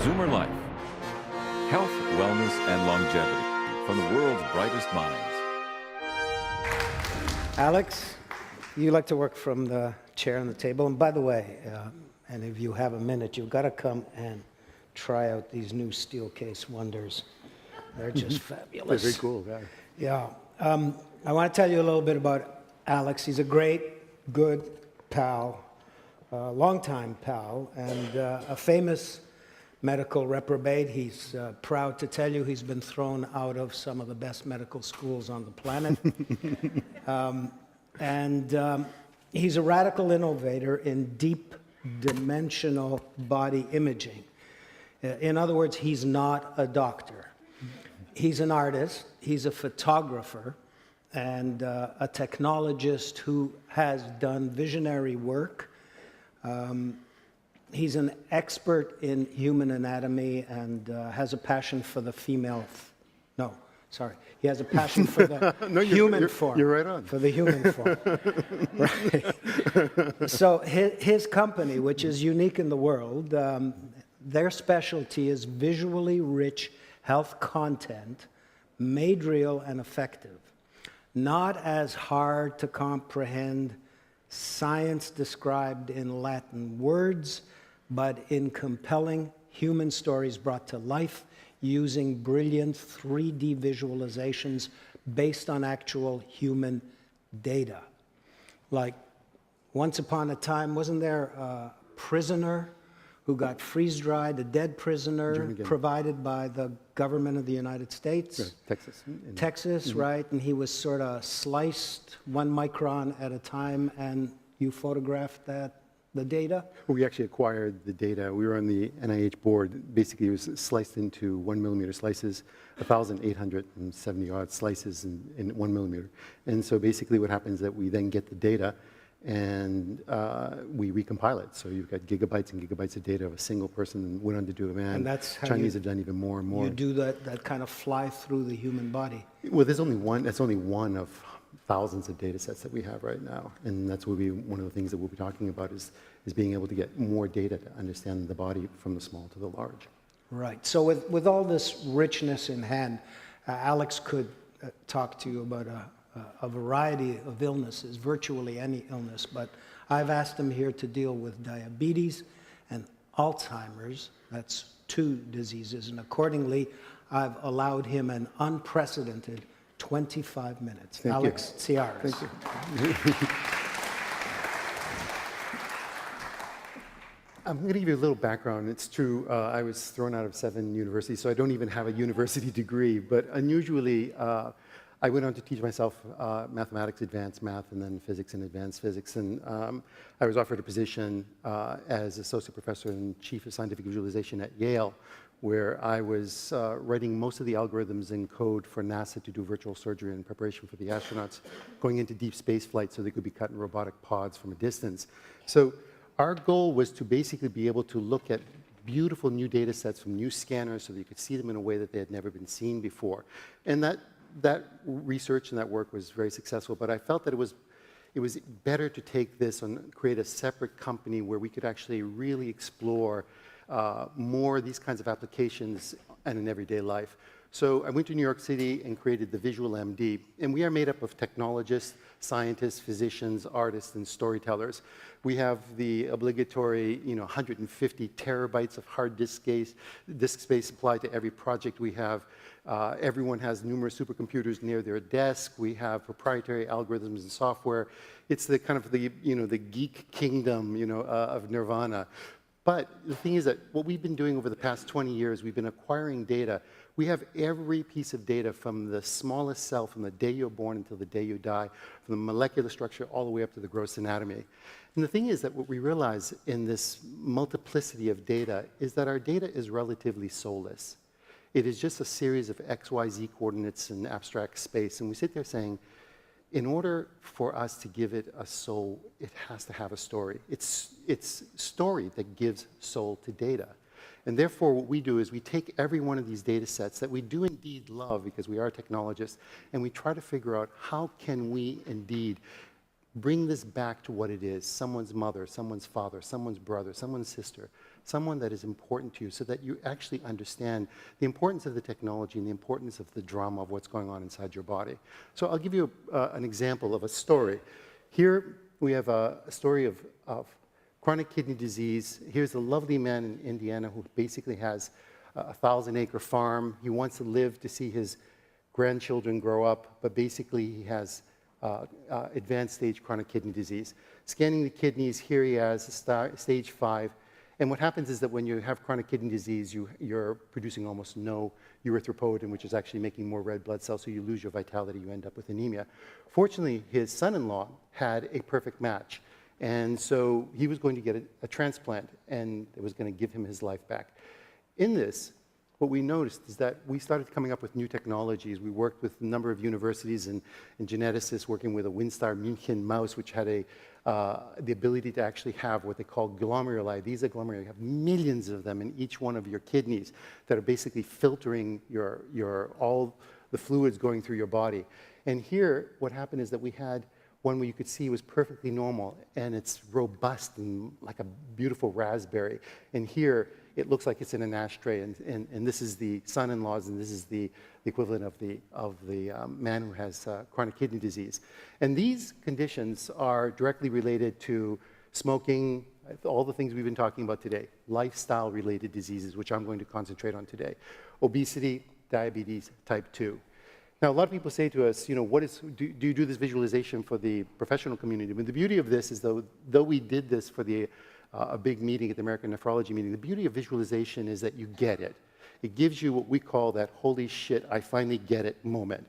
ZoomerLife. Health, wellness, and longevity from the world's brightest minds. Alex, you like to work from the chair on the table. And by the way, and if you have a minute, you've got to come and try out these new steel case wonders. They're just fabulous. They're very cool, yeah. Yeah. I want to tell you a little bit about Alex. He's a great, good pal, longtime pal, and a famous medical reprobate. He's proud to tell you he's been thrown out of some of the best medical schools on the planet. He's a radical innovator in deep dimensional body imaging. In other words, he's not a doctor. He's an artist, he's a photographer, and a technologist who has done visionary work. He's an expert in human anatomy and has a passion for the female. He has a passion for the human form. You're right on. For the human form. Right. So his company, which is unique in the world, their specialty is visually rich health content made real and effective. Not as hard to comprehend science described in Latin words, but in compelling human stories brought to life using brilliant 3D visualizations based on actual human data. Like, once upon a time, wasn't there a prisoner who got freeze-dried, a dead prisoner provided by the government of the United States? Yeah, Texas. Texas, right? And he was sort of sliced 1 micron at a time, and you photographed the data? Well, we actually acquired the data. We were on the NIH board. Basically, it was sliced into 1 millimeter slices, 1,870 odd slices in 1 millimeter. And so basically what happens is that we then get the data and we recompile it. So you've got gigabytes and gigabytes of data of a single person and went on to do it. Man, and that's how Chinese have done even more and more. You do that kind of fly through the human body. Well, there's only one. That's only one of thousands of data sets that we have right now. And that's one of the things that we'll be talking about is being able to get more data to understand the body from the small to the large. Right. So with all this richness in hand, Alex could talk to you about a variety of illnesses, virtually any illness, but I've asked him here to deal with diabetes and Alzheimer's. That's 2 diseases, and accordingly, I've allowed him an unprecedented 25 minutes. Thank Alex Tsiarias. Thank you. I'm going to give you a little background. It's true, I was thrown out of 7 universities, so I don't even have a university degree, but unusually, I went on to teach myself mathematics, advanced math, and then physics and advanced physics. And I was offered a position as associate professor and chief of scientific visualization at Yale, where I was writing most of the algorithms in code for NASA to do virtual surgery in preparation for the astronauts going into deep space flight so they could be cut in robotic pods from a distance. So our goal was to basically be able to look at beautiful new data sets from new scanners so that you could see them in a way that they had never been seen before. And that research and that work was very successful, but I felt that it was better to take this and create a separate company where we could actually really explore more of these kinds of applications in everyday life. So I went to New York City and created the Visual MD, and we are made up of technologists, scientists, physicians, artists, and storytellers. We have the obligatory, 150 terabytes of hard disk space applied to every project we have. Everyone has numerous supercomputers near their desk. We have proprietary algorithms and software. It's the kind of the geek kingdom, of nirvana. But the thing is that what we've been doing over the past 20 years, we've been acquiring data. We have every piece of data from the smallest cell, from the day you're born until the day you die, from the molecular structure all the way up to the gross anatomy. And the thing is that what we realize in this multiplicity of data is that our data is relatively soulless. It is just a series of X, Y, Z coordinates in abstract space. And we sit there saying, in order for us to give it a soul, it has to have a story. It's story that gives soul to data. And therefore, what we do is we take every one of these data sets that we do indeed love because we are technologists, and we try to figure out how can we indeed bring this back to what it is, someone's mother, someone's father, someone's brother, someone's sister, someone that is important to you, so that you actually understand the importance of the technology and the importance of the drama of what's going on inside your body. So I'll give you an example of a story. Here we have a story of chronic kidney disease. Here's a lovely man in Indiana who basically has a 1,000-acre farm. He wants to live to see his grandchildren grow up, but basically he has advanced stage chronic kidney disease. Scanning the kidneys, here he has stage 5. And what happens is that when you have chronic kidney disease, you're producing almost no erythropoietin, which is actually making more red blood cells, so you lose your vitality, you end up with anemia. Fortunately, his son-in-law had a perfect match. And so he was going to get a transplant, and it was going to give him his life back. In this, what we noticed is that we started coming up with new technologies. We worked with a number of universities and geneticists working with a Windstar München mouse, which had the ability to actually have what they call glomeruli. These are glomeruli. You have millions of them in each one of your kidneys that are basically filtering all the fluids going through your body. And here, what happened is that we had one where you could see was perfectly normal, and it's robust and like a beautiful raspberry. And here, it looks like it's in an ashtray, and this is the son-in-law's, and this is the equivalent of the man who has chronic kidney disease. And these conditions are directly related to smoking, all the things we've been talking about today, lifestyle-related diseases, which I'm going to concentrate on today, obesity, diabetes type 2. Now, a lot of people say to us, do you do this visualization for the professional community? But the beauty of this is, though we did this for a big meeting at the American Nephrology meeting, the beauty of visualization is that you get it. It gives you what we call that holy shit, I finally get it moment.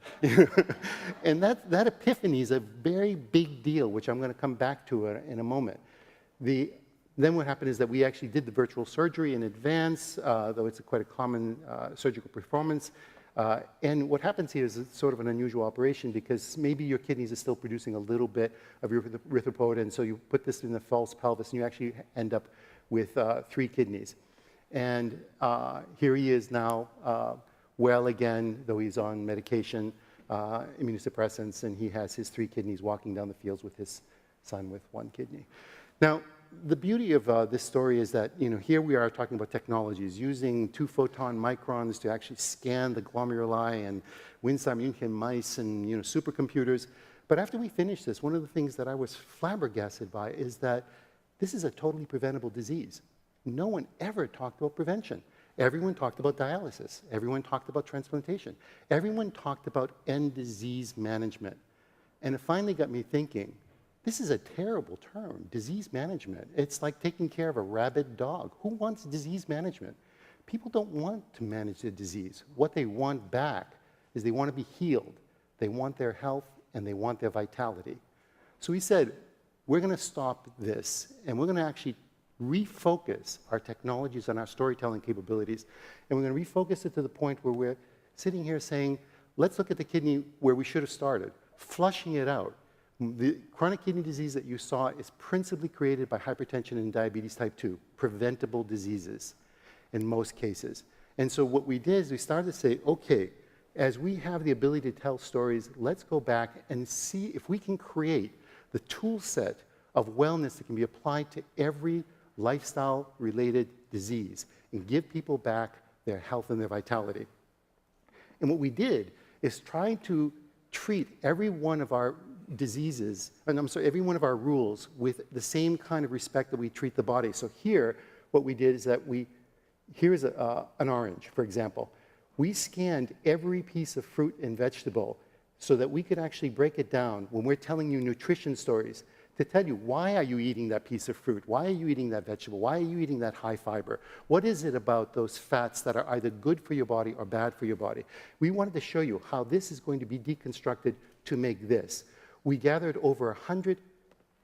And that epiphany is a very big deal, which I'm going to come back to in a moment. Then what happened is that we actually did the virtual surgery in advance, though it's quite a common surgical performance. And what happens here is it's sort of an unusual operation because maybe your kidneys are still producing a little bit of erythropoietin, so you put this in the false pelvis and you actually end up with 3 kidneys. And here he is now, well again, though he's on medication, immunosuppressants, and he has his 3 kidneys walking down the fields with his son with 1 kidney. Now, the beauty of this story is that, here we are talking about technologies, using 2-photon microns to actually scan the glomeruli and Windstar München mice and, supercomputers. But after we finished this, one of the things that I was flabbergasted by is that this is a totally preventable disease. No one ever talked about prevention. Everyone talked about dialysis. Everyone talked about transplantation. Everyone talked about end disease management. And it finally got me thinking, this is a terrible term, disease management. It's like taking care of a rabid dog. Who wants disease management? People don't want to manage their disease. What they want back is they want to be healed. They want their health and they want their vitality. So we said, we're going to stop this and we're going to actually refocus our technologies and our storytelling capabilities. And we're going to refocus it to the point where we're sitting here saying, let's look at the kidney where we should have started, flushing it out. The chronic kidney disease that you saw is principally created by hypertension and diabetes type 2, preventable diseases in most cases. And so what we did is we started to say, okay, as we have the ability to tell stories, let's go back and see if we can create the tool set of wellness that can be applied to every lifestyle-related disease and give people back their health and their vitality. And what we did is try to treat every one of our diseases, every one of our rules with the same kind of respect that we treat the body. So here, what we did is that here's an orange, for example. We scanned every piece of fruit and vegetable so that we could actually break it down when we're telling you nutrition stories to tell you, why are you eating that piece of fruit? Why are you eating that vegetable? Why are you eating that high fiber? What is it about those fats that are either good for your body or bad for your body? We wanted to show you how this is going to be deconstructed to make this. We gathered over 100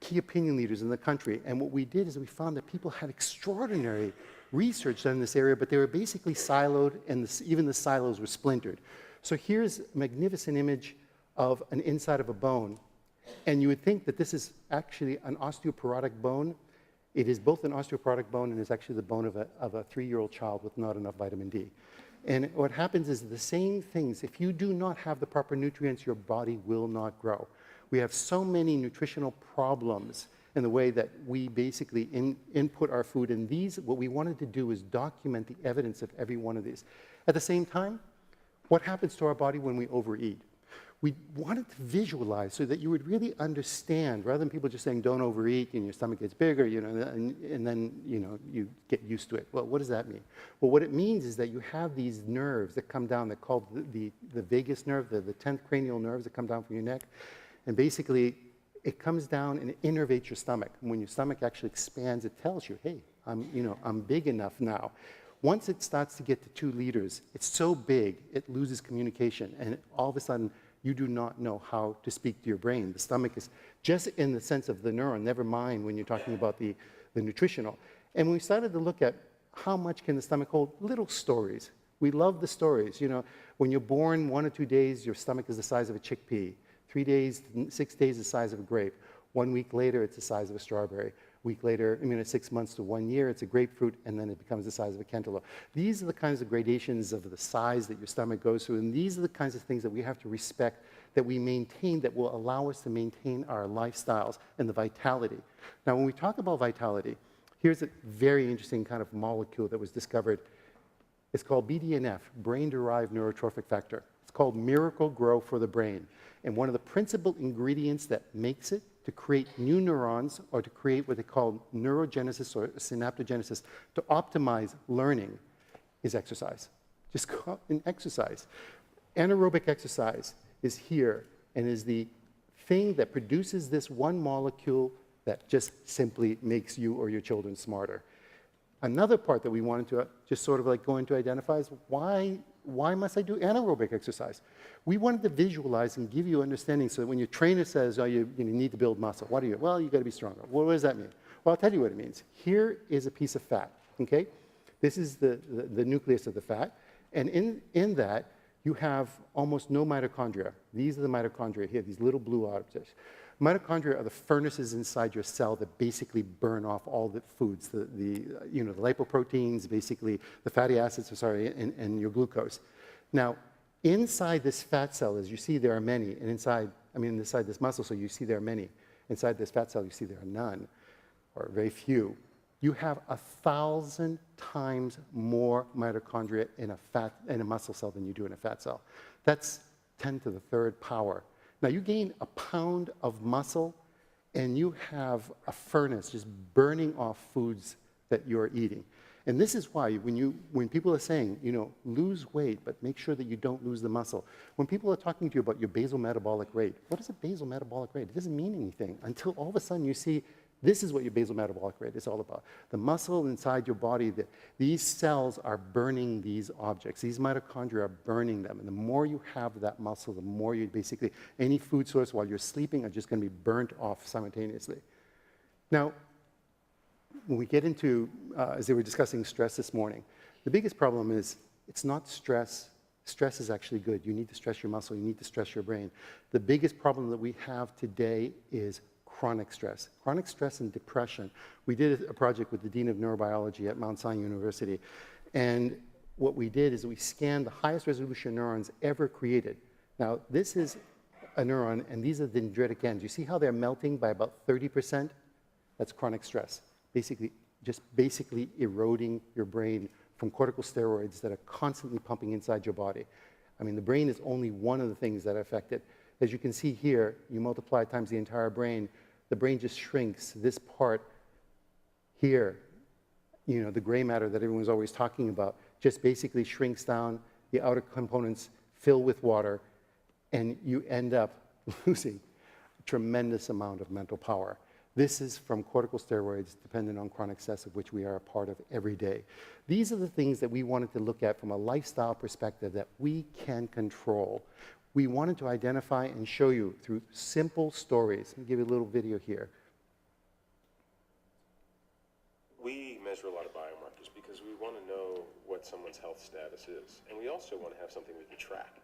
key opinion leaders in the country, and what we did is we found that people had extraordinary research done in this area, but they were basically siloed, and even the silos were splintered. So here's a magnificent image of an inside of a bone, and you would think that this is actually an osteoporotic bone. It is both an osteoporotic bone and is actually the bone of a 3-year-old child with not enough vitamin D. And what happens is the same things. If you do not have the proper nutrients, your body will not grow. We have so many nutritional problems in the way that we basically input our food. And these, what we wanted to do is document the evidence of every one of these. At the same time, what happens to our body when we overeat? We wanted to visualize so that you would really understand, rather than people just saying, don't overeat and your stomach gets bigger, you know, and then, you know, you get used to it. Well, what does that mean? Well, what it means is that you have these nerves that come down, they're called the vagus nerve, the 10th cranial nerves that come down from your neck. And basically, it comes down and it innervates your stomach. And when your stomach actually expands, it tells you, hey, I'm big enough now. Once it starts to get to 2 liters, it's so big, it loses communication. And all of a sudden, you do not know how to speak to your brain. The stomach is just in the sense of the neuron, never mind when you're talking about the nutritional. And we started to look at how much can the stomach hold? Little stories. We love the stories. You know, when you're born, 1 or 2 days, your stomach is the size of a chickpea. 3 days, 6 days, the size of a grape. 1 week later, it's the size of a strawberry. Week later, at 6 months to 1 year, it's a grapefruit, and then it becomes the size of a cantaloupe. These are the kinds of gradations of the size that your stomach goes through, and these are the kinds of things that we have to respect, that we maintain, that will allow us to maintain our lifestyles and the vitality. Now, when we talk about vitality, here's a very interesting kind of molecule that was discovered. It's called BDNF, brain-derived neurotrophic factor. It's called Miracle Grow for the brain. And one of the principal ingredients that makes it to create new neurons, or to create what they call neurogenesis or synaptogenesis, to optimize learning, is exercise. Just go and exercise. Anaerobic exercise is here and is the thing that produces this one molecule that just simply makes you or your children smarter. Another part that we wanted to just sort of like go into identify is why must I do anaerobic exercise? We wanted to visualize and give you understanding so that when your trainer says, oh, you need to build muscle, what are you? Well, you got to be stronger. Well, what does that mean? Well, I'll tell you what it means. Here is a piece of fat, okay? This is the nucleus of the fat. And in that, you have almost no mitochondria. These are the mitochondria here, these little blue objects. Mitochondria are the furnaces inside your cell that basically burn off all the foods, the lipoproteins, basically the fatty acids, and your glucose. Now, inside this fat cell, as you see, there are many, and inside this muscle cell, you see there are many. Inside this fat cell, you see there are none, or very few. You have 1,000 times more mitochondria in a muscle cell than you do in a fat cell. That's 10 to the 3rd power. Now, you gain a pound of muscle, and you have a furnace just burning off foods that you're eating. And this is why when people are saying, lose weight, but make sure that you don't lose the muscle. When people are talking to you about your basal metabolic rate, what is a basal metabolic rate? It doesn't mean anything until all of a sudden you see this is what your basal metabolic rate is all about. The muscle inside your body, these cells are burning these objects. These mitochondria are burning them. And the more you have that muscle, the more you basically, any food source while you're sleeping are just going to be burnt off simultaneously. Now, when we get into, as they were discussing stress this morning, the biggest problem is it's not stress. Stress is actually good. You need to stress your muscle. You need to stress your brain. The biggest problem that we have today is chronic stress. Chronic stress and depression. We did a project with the Dean of Neurobiology at Mount Sinai University. And what we did is we scanned the highest resolution neurons ever created. Now, this is a neuron, and these are the dendritic ends. You see how they're melting by about 30%? That's chronic stress. Basically eroding your brain from corticosteroids that are constantly pumping inside your body. I mean, the brain is only one of the things that are affected. As you can see here, you multiply times the entire brain, the brain just shrinks. This part here, the gray matter that everyone's always talking about, just basically shrinks down, the outer components fill with water, and you end up losing a tremendous amount of mental power. This is from corticosteroids dependent on chronic stress, of which we are a part of every day. These are the things that we wanted to look at from a lifestyle perspective that we can control. We wanted to identify and show you through simple stories. Let me give you a little video here. We measure a lot of biomarkers because we want to know what someone's health status is. And we also want to have something we can track.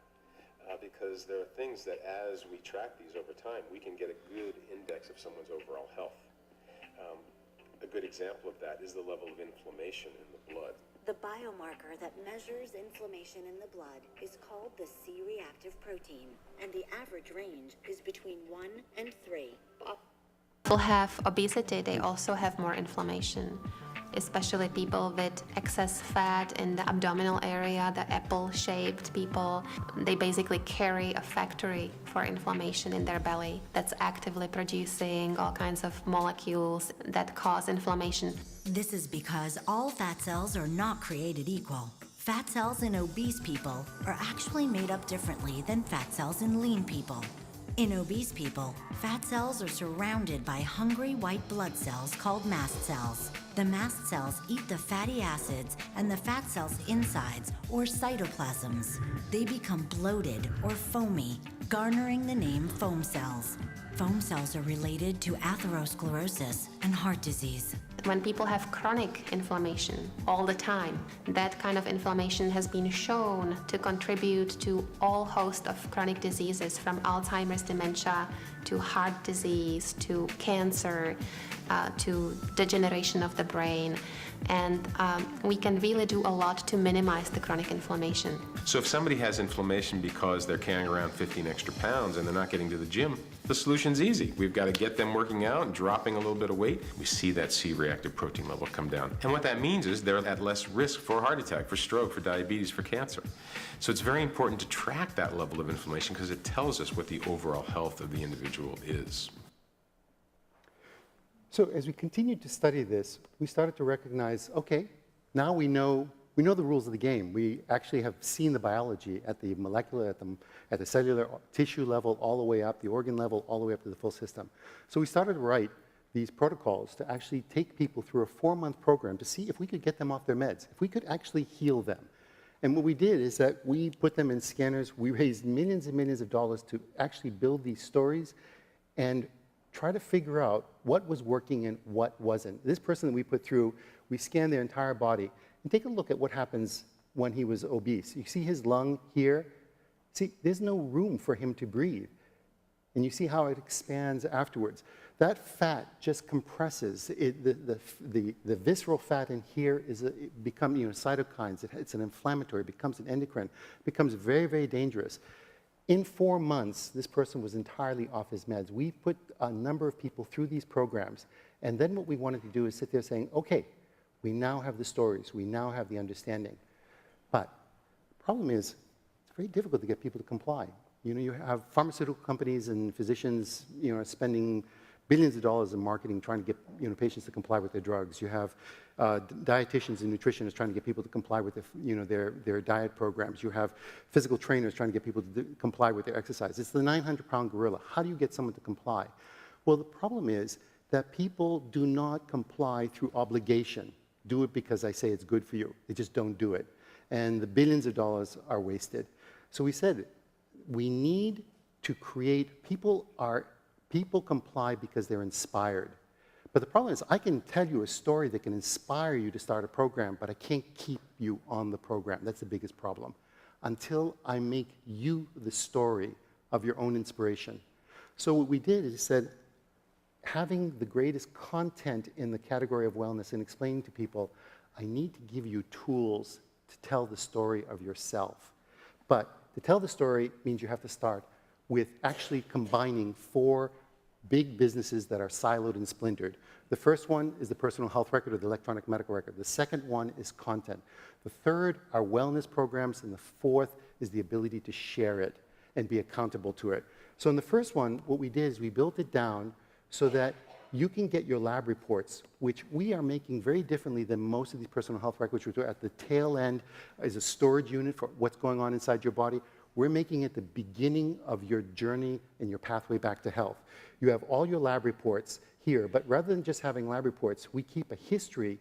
Because there are things that as we track these over time, we can get a good index of someone's overall health. A good example of that is the level of inflammation in the blood. The biomarker that measures inflammation in the blood is called the C-reactive protein, and the average range is between 1 and 3. People have obesity, they also have more inflammation, especially people with excess fat in the abdominal area, the apple-shaped people. They basically carry a factory for inflammation in their belly that's actively producing all kinds of molecules that cause inflammation. This is because all fat cells are not created equal. Fat cells in obese people are actually made up differently than fat cells in lean people. In obese people, fat cells are surrounded by hungry white blood cells called mast cells. The mast cells eat the fatty acids and the fat cells' insides, or cytoplasms. They become bloated or foamy, garnering the name foam cells. Foam cells are related to atherosclerosis and heart disease. When people have chronic inflammation all the time, that kind of inflammation has been shown to contribute to all host of chronic diseases, from Alzheimer's, dementia, to heart disease, to cancer, to degeneration of the brain. And we can really do a lot to minimize the chronic inflammation. So if somebody has inflammation because they're carrying around 15 extra pounds and they're not getting to the gym, the solution's easy. We've got to get them working out and dropping a little bit of weight. We see that C-reactive protein level come down. And what that means is they're at less risk for heart attack, for stroke, for diabetes, for cancer. So it's very important to track that level of inflammation because it tells us what the overall health of the individual is. So as we continued to study this, we started to recognize, okay, now we know the rules of the game. We actually have seen the biology at the molecular, at the cellular tissue level, all the way up, the organ level, all the way up to the full system. So we started to write these protocols to actually take people through a 4-month program to see if we could get them off their meds, if we could actually heal them. And what we did is that we put them in scanners. We raised millions and millions of dollars to actually build these stories and try to figure out what was working and what wasn't. This person that we put through, we scanned their entire body. And take a look at what happens when he was obese. You see his lung here? See, there's no room for him to breathe. And you see how it expands afterwards. That fat just compresses. The visceral fat in here becomes cytokines. It's an inflammatory, it becomes an endocrine, it becomes very, very dangerous. In 4 months, this person was entirely off his meds. We put a number of people through these programs. And then what we wanted to do is sit there saying, okay, we now have the stories, we now have the understanding. But the problem is, it's very difficult to get people to comply. You have pharmaceutical companies and physicians, spending billions of dollars in marketing trying to get patients to comply with their drugs. You have dietitians and nutritionists trying to get people to comply with their diet programs. You have physical trainers trying to get people to comply with their exercise. It's the 900-pound gorilla. How do you get someone to comply? Well, the problem is that people do not comply through obligation. Do it because I say it's good for you. They just don't do it. And the billions of dollars are wasted. So we said, we need to create, people comply because they're inspired. But the problem is, I can tell you a story that can inspire you to start a program, but I can't keep you on the program. That's the biggest problem. Until I make you the story of your own inspiration. So what we did is said, having the greatest content in the category of wellness and explaining to people, I need to give you tools to tell the story of yourself. But to tell the story means you have to start with actually combining 4 big businesses that are siloed and splintered. The first one is the personal health record or the electronic medical record. The second one is content. The third are wellness programs, and the fourth is the ability to share it and be accountable to it. So in the first one, what we did is we built it down so that you can get your lab reports, which we are making very differently than most of these personal health records, which are at the tail end as a storage unit for what's going on inside your body. We're making it the beginning of your journey and your pathway back to health. You have all your lab reports here, but rather than just having lab reports, we keep a history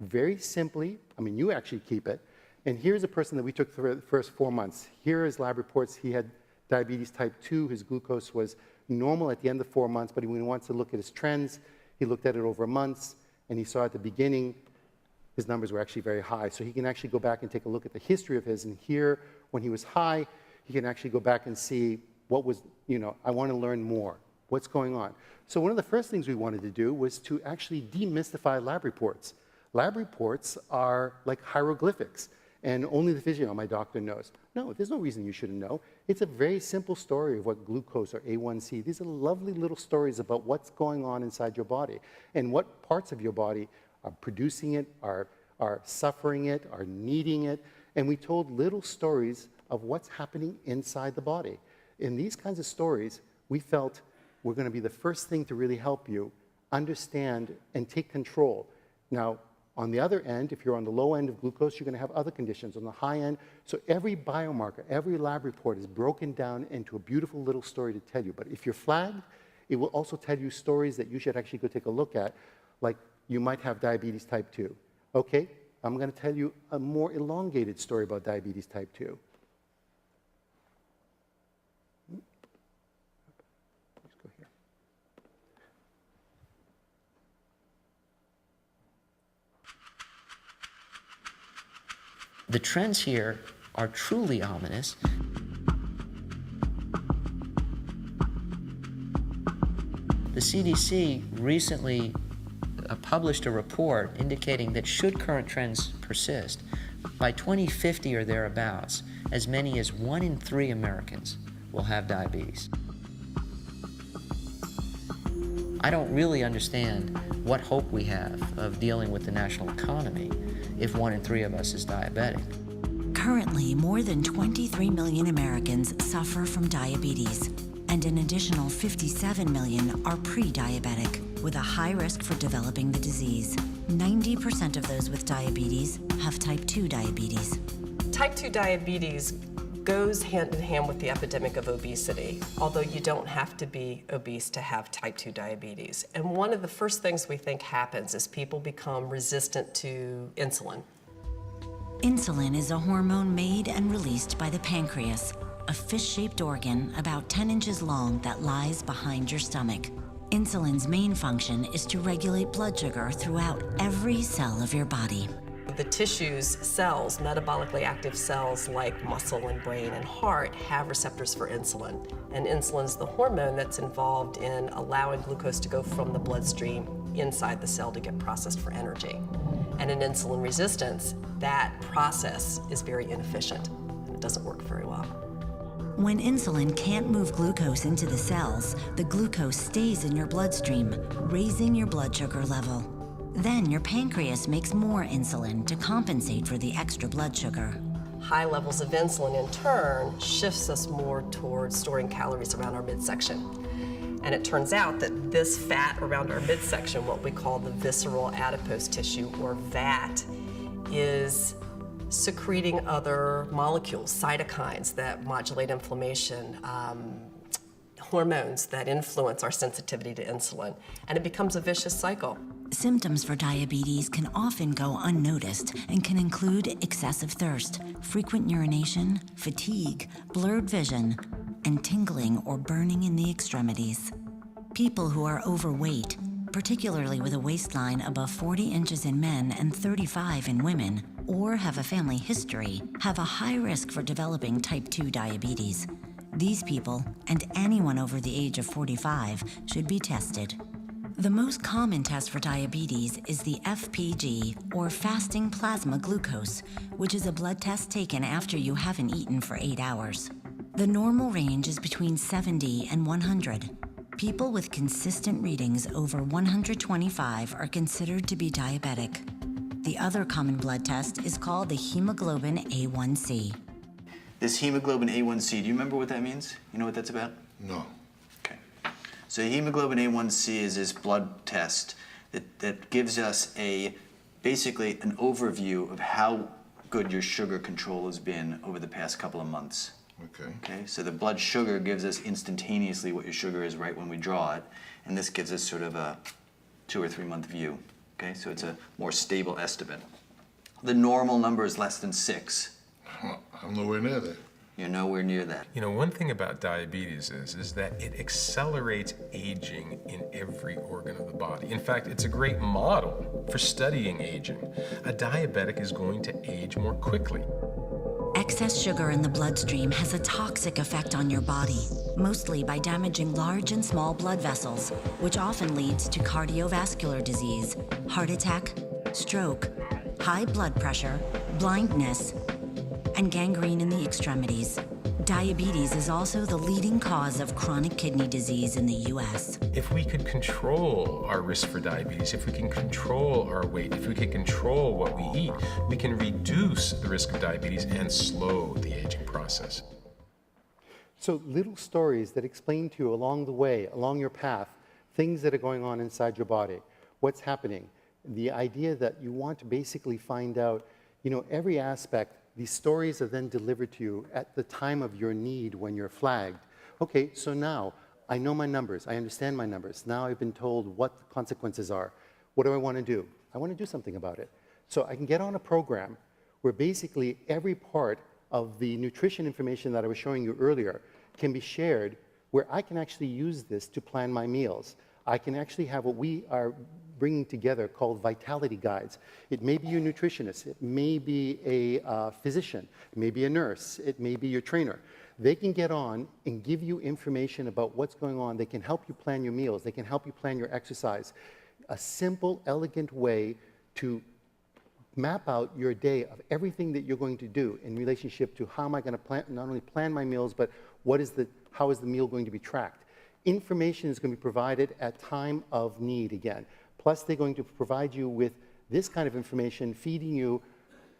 very simply. I mean, you actually keep it. And here's a person that we took for the first 4 months. Here are his lab reports. He had diabetes type 2. His glucose was normal at the end of 4 months, but when he wants to look at his trends, he looked at it over months, and he saw at the beginning his numbers were actually very high. So he can actually go back and take a look at the history of his, and here, when he was high, he can actually go back and see what was, I want to learn more. What's going on? So one of the first things we wanted to do was to actually demystify lab reports. Lab reports are like hieroglyphics, and only the physio, my doctor, knows. No, there's no reason you shouldn't know. It's a very simple story of what glucose or A1C, these are lovely little stories about what's going on inside your body and what parts of your body are producing it, are suffering it, are needing it. And we told little stories of what's happening inside the body. In these kinds of stories, we felt we're going to be the first thing to really help you understand and take control. Now, on the other end, if you're on the low end of glucose, you're going to have other conditions. On the high end, so every biomarker, every lab report is broken down into a beautiful little story to tell you. But if you're flagged, it will also tell you stories that you should actually go take a look at, like you might have diabetes type 2. Okay, I'm going to tell you a more elongated story about diabetes type 2. Let's go here. The trends here are truly ominous. The CDC recently published a report indicating that should current trends persist, by 2050 or thereabouts, as many as 1 in 3 Americans will have diabetes. I don't really understand what hope we have of dealing with the national economy if 1 in 3 of us is diabetic. Currently, more than 23 million Americans suffer from diabetes, and an additional 57 million are pre-diabetic, with a high risk for developing the disease. 90% of those with diabetes have type 2 diabetes. Type 2 diabetes goes hand in hand with the epidemic of obesity, although you don't have to be obese to have type 2 diabetes. And one of the first things we think happens is people become resistant to insulin. Insulin is a hormone made and released by the pancreas, a fish-shaped organ about 10 inches long that lies behind your stomach. Insulin's main function is to regulate blood sugar throughout every cell of your body. The tissue's cells, metabolically active cells like muscle and brain and heart, have receptors for insulin. And insulin's the hormone that's involved in allowing glucose to go from the bloodstream inside the cell to get processed for energy. And in insulin resistance, that process is very inefficient and it doesn't work very well. When insulin can't move glucose into the cells, the glucose stays in your bloodstream, raising your blood sugar level. Then your pancreas makes more insulin to compensate for the extra blood sugar. High levels of insulin, in turn, shifts us more towards storing calories around our midsection. And it turns out that this fat around our midsection, what we call the visceral adipose tissue, or VAT, is secreting other molecules, cytokines that modulate inflammation, hormones that influence our sensitivity to insulin, and it becomes a vicious cycle. Symptoms for diabetes can often go unnoticed and can include excessive thirst, frequent urination, fatigue, blurred vision, and tingling or burning in the extremities. People who are overweight, particularly with a waistline above 40 inches in men and 35 in women, or have a family history, have a high risk for developing type 2 diabetes. These people, and anyone over the age of 45, should be tested. The most common test for diabetes is the FPG, or fasting plasma glucose, which is a blood test taken after you haven't eaten for 8 hours. The normal range is between 70 and 100. People with consistent readings over 125 are considered to be diabetic. The other common blood test is called the hemoglobin A1C. This hemoglobin A1C, do you remember what that means? You know what that's about? No. Okay. So hemoglobin A1C is this blood test that gives us basically an overview of how good your sugar control has been over the past couple of months. Okay. Okay, so the blood sugar gives us instantaneously what your sugar is right when we draw it, and this gives us sort of a 2 or 3 month view. Okay, so it's a more stable estimate. The normal number is less than 6. I'm nowhere near that. You're nowhere near that. You know, one thing about diabetes is that it accelerates aging in every organ of the body. In fact, it's a great model for studying aging. A diabetic is going to age more quickly. Excess sugar in the bloodstream has a toxic effect on your body, mostly by damaging large and small blood vessels, which often leads to cardiovascular disease, heart attack, stroke, high blood pressure, blindness, and gangrene in the extremities. Diabetes is also the leading cause of chronic kidney disease in the U.S. If we could control our risk for diabetes, if we can control our weight, if we can control what we eat, we can reduce the risk of diabetes and slow the aging process. So little stories that explain to you along the way, along your path, things that are going on inside your body, what's happening. The idea that you want to basically find out, every aspect. These stories are then delivered to you at the time of your need when you're flagged. Okay, so now I know my numbers. I understand my numbers. Now I've been told what the consequences are. What do I want to do? I want to do something about it. So I can get on a program where basically every part of the nutrition information that I was showing you earlier can be shared, where I can actually use this to plan my meals. I can actually have what we are bringing together called vitality guides. It may be your nutritionist, it may be a physician, it may be a nurse, it may be your trainer. They can get on and give you information about what's going on. They can help you plan your meals. They can help you plan your exercise. A simple, elegant way to map out your day of everything that you're going to do in relationship to how am I going to not only plan my meals, but how is the meal going to be tracked. Information is going to be provided at time of need again. Plus, they're going to provide you with this kind of information, feeding you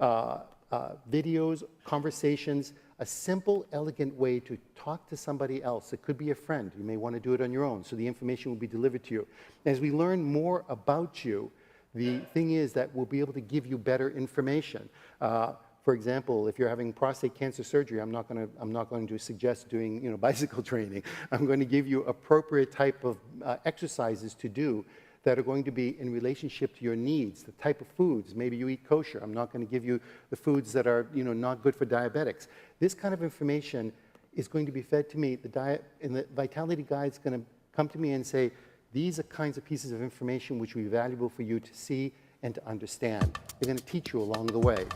videos, conversations, a simple, elegant way to talk to somebody else. It could be a friend. You may want to do it on your own, so the information will be delivered to you. As we learn more about you, the thing is that we'll be able to give you better information. For example, if you're having prostate cancer surgery, I'm not going to suggest doing bicycle training. I'm going to give you appropriate type of exercises to do that are going to be in relationship to your needs, the type of foods. Maybe you eat kosher. I'm not going to give you the foods that are not good for diabetics. This kind of information is going to be fed to me. The Vitality Guide is going to come to me and say, these are kinds of pieces of information which will be valuable for you to see and to understand. They're going to teach you along the way.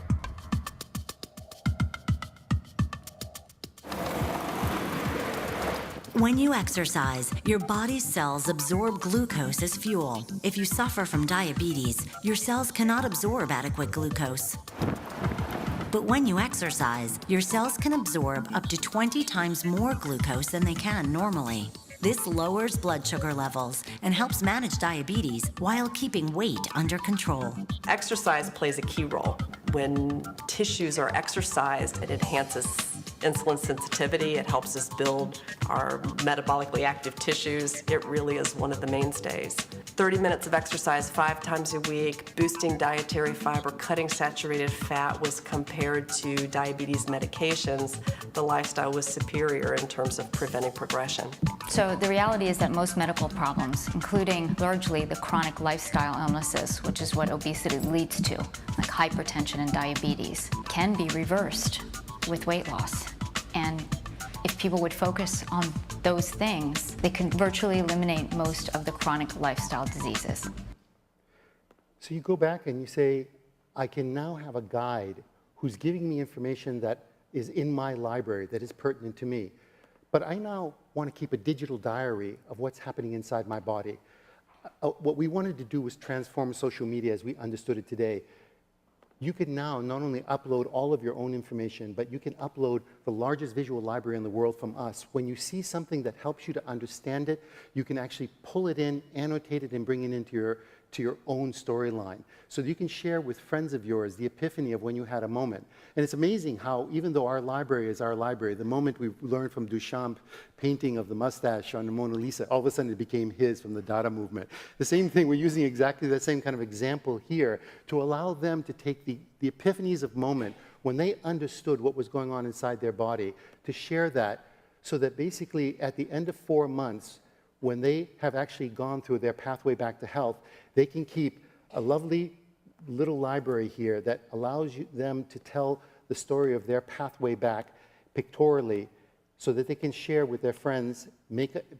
When you exercise, your body's cells absorb glucose as fuel. If you suffer from diabetes, your cells cannot absorb adequate glucose. But when you exercise, your cells can absorb up to 20 times more glucose than they can normally. This lowers blood sugar levels and helps manage diabetes while keeping weight under control. Exercise plays a key role. When tissues are exercised, it enhances insulin sensitivity. It helps us build our metabolically active tissues. It really is one of the mainstays. 30 minutes of exercise 5 times a week, boosting dietary fiber, cutting saturated fat was compared to diabetes medications. The lifestyle was superior in terms of preventing progression. So the reality is that most medical problems, including largely the chronic lifestyle illnesses, which is what obesity leads to, like hypertension and diabetes, can be reversed with weight loss. And if people would focus on those things, they can virtually eliminate most of the chronic lifestyle diseases. So you go back and you say, I can now have a guide who's giving me information that is in my library, that is pertinent to me. But I now want to keep a digital diary of what's happening inside my body. What we wanted to do was transform social media as we understood it today. You can now not only upload all of your own information, but you can upload the largest visual library in the world from us. When you see something that helps you to understand it, you can actually pull it in, annotate it, and bring it into your own storyline. So that you can share with friends of yours the epiphany of when you had a moment. And it's amazing how, even though our library is our library, the moment we learned from Duchamp painting of the mustache on the Mona Lisa, all of a sudden it became his from the Dada movement. The same thing, we're using exactly that same kind of example here to allow them to take the epiphanies of moment when they understood what was going on inside their body, to share that so that basically at the end of 4 months, when they have actually gone through their pathway back to health, they can keep a lovely little library here that allows them to tell the story of their pathway back pictorially so that they can share with their friends,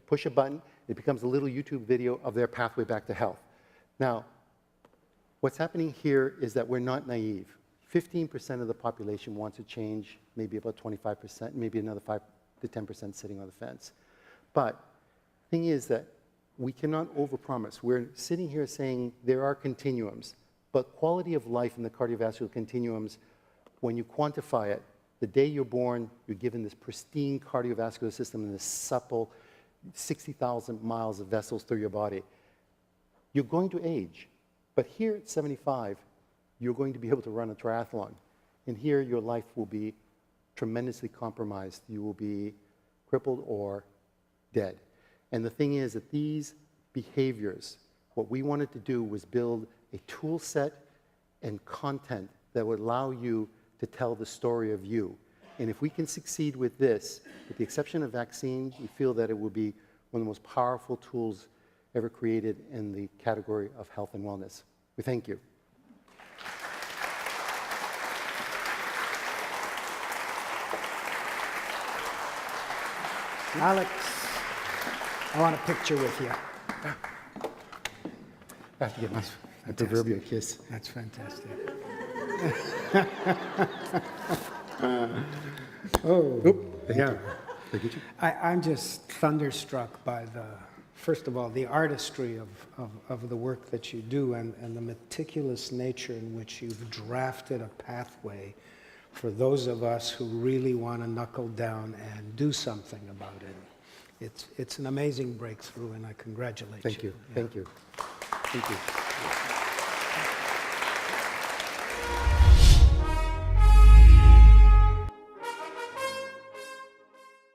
push a button, it becomes a little YouTube video of their pathway back to health. Now, what's happening here is that we're not naive. 15% of the population wants to change, maybe about 25%, maybe another 5 to 10% sitting on the fence. But the thing is that we cannot overpromise. We're sitting here saying there are continuums. But quality of life in the cardiovascular continuums, when you quantify it, the day you're born, you're given this pristine cardiovascular system and this supple 60,000 miles of vessels through your body. You're going to age. But here at 75, you're going to be able to run a triathlon. And here your life will be tremendously compromised. You will be crippled or dead. And the thing is that these behaviors, what we wanted to do was build a tool set and content that would allow you to tell the story of you. And if we can succeed with this, with the exception of vaccine, we feel that it will be one of the most powerful tools ever created in the category of health and wellness. We thank you. Alex, I want a picture with you. I have to get my proverbial kiss. That's fantastic. Yeah. I'm just thunderstruck by first of all, the artistry of the work that you do and the meticulous nature in which you've drafted a pathway for those of us who really want to knuckle down and do something about it. It's an amazing breakthrough, and I congratulate you. Thank you. Thank you. Thank you.